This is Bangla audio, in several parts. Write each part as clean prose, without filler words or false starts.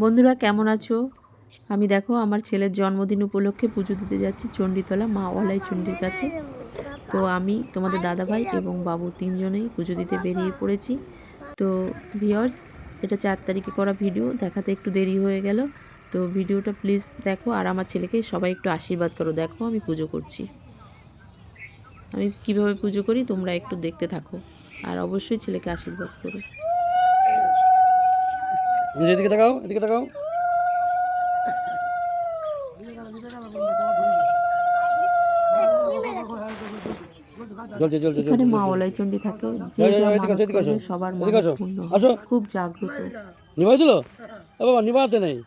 বন্ধুরা কেমন আছো? আমি দেখো আমার ছেলের জন্মদিন উপলক্ষে পুজো দিতে যাচ্ছি চণ্ডীতলা মা ওয়ালাই চণ্ডীর কাছে। তো আমি তোমাদের দাদাভাই এবং বাবু তিনজনেই পুজো দিতে বেরিয়ে পড়েছি। তো ভিউয়ার্স, এটা 4 তারিখে করা ভিডিও, দেখাতে একটু দেরি হয়ে গেল। তো ভিডিওটা প্লিজ দেখো আর আমার ছেলেকে সবাই একটু আশীর্বাদ করো। দেখো আমি পুজো করছি, আমি কিভাবে পুজো করি তোমরা একটু দেখতে থাকো আর অবশ্যই ছেলেকে আশীর্বাদ করো। এদিকে তাকাও, এদিকে তাকাও। এখানে মা ওয়ালাই চণ্ডী থাকে, যে যা মানত করবে সবার মানত পূর্ণ হয়। খুব জাগ্রত। নিভাই দিল বাবা, নিভাতে নেই।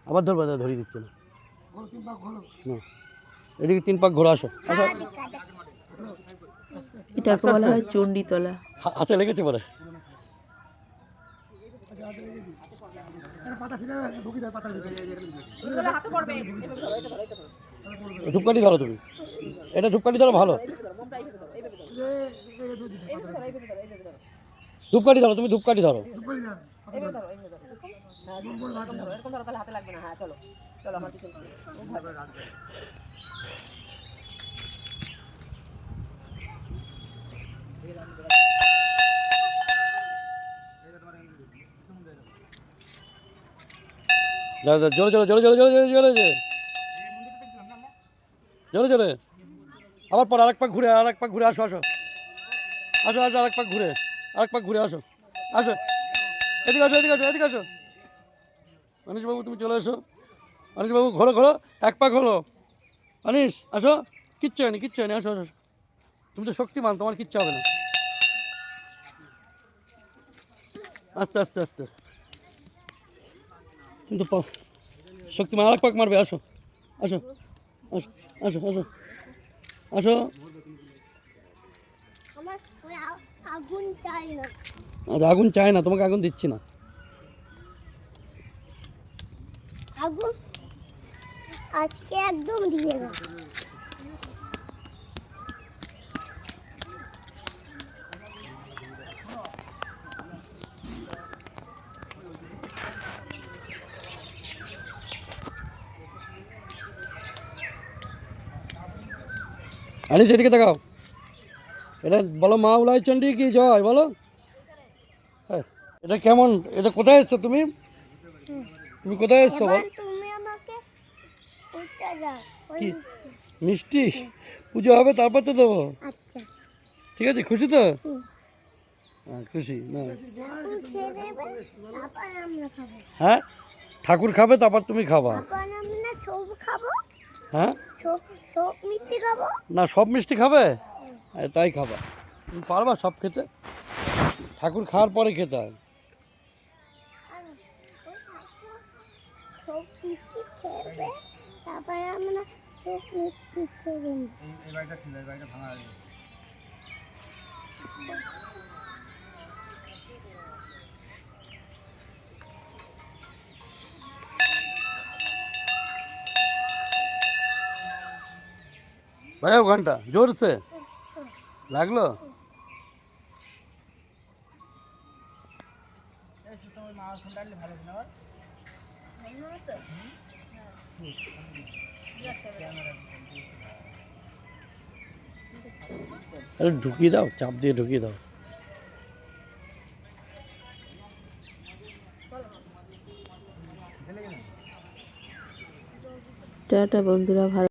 আবার ধরবা, ধরিয়ে দিচ্ছে না। এদিকে 3 পাক ঘোরা। আসো আসো। এটাকে বলা হয় চণ্ডীতলা। হাতে লেগেছে বলে। ধূপকাঠি ধরো তুমি, এটা ধূপকাঠি ধরো, ভালো ধূপকাঠি ধরো, তুমি ধূপকাঠি ধরো। জোরে জোরে জোরে জোরে জোরে জোরে জোরে জোরে জোরে। আবার পর আরেক পাক ঘুরে, আরেক পাক ঘুরে। আসো আসো আসো আসো, আরেক পাক ঘুরে, আরেক পাক ঘুরে। আসো আসো, এদিকে আসো, এদিকে আসো, এদিকে আসো। অনিশ বাবু তুমি চলে এসো। অনিশ বাবু ঘোরো ঘোরো, এক পাক হলো। অনিশ আসো, কিচ্ছু হয়নি, কিচ্ছু হয়নি। আসো আসো, তুমি তো শক্তিমান, তোমার কিচ্ছু হবে না। আস্তে আস্তে আস্তে, তুমি তো শক্তিমান। আরেক পাক মারবে। আসো আসো আসো আসো আসো আসো। আগুন চাই না, আগুন চাই না, তোমাকে আগুন দিচ্ছি না। আগুন আজকে একদম দিয়ে দাও। আনিস এদিকে তাকাও। এটা বলো মা ওয়ালাই চণ্ডী কি জয় বলো। হ্যাঁ, এটা কেমন? এটা কোথায় এসছো তুমি? তুমি কোথায় এসছো বল? তুমি আমাকে ওটা দাও, কি মিষ্টি? পুজো হবে তারপর তো দেবো। আচ্ছা ঠিক আছে, খুশি তো? হ্যাঁ খুশি না? খেয়ে দেবে, তারপর আমরা খাবো। হ্যাঁ, ঠাকুর খাবে তারপর তুমি খাবা। তারপর আমরা সব খাবো। হ্যাঁ, সব মিষ্টি খাবো না সব মিষ্টি খাবে? তাই খাবা। তুমি পারবা সব খেতে? ঠাকুর খাওয়ার পরে খেতে হয়। সব মিষ্টি খেবে, তারপর আমরা সব মিষ্টি খেয়ে এই বাড়িটা ছিল, এই বাড়িটা ভাঙা হয়ে গেছে। ভাইয়া ঘন্টা জোরছে লাগলো। ঢুকিয়ে দাও, চাপ দিয়ে ঢুকিয়ে দাও। টাটা বন্ধুরা, ভালো।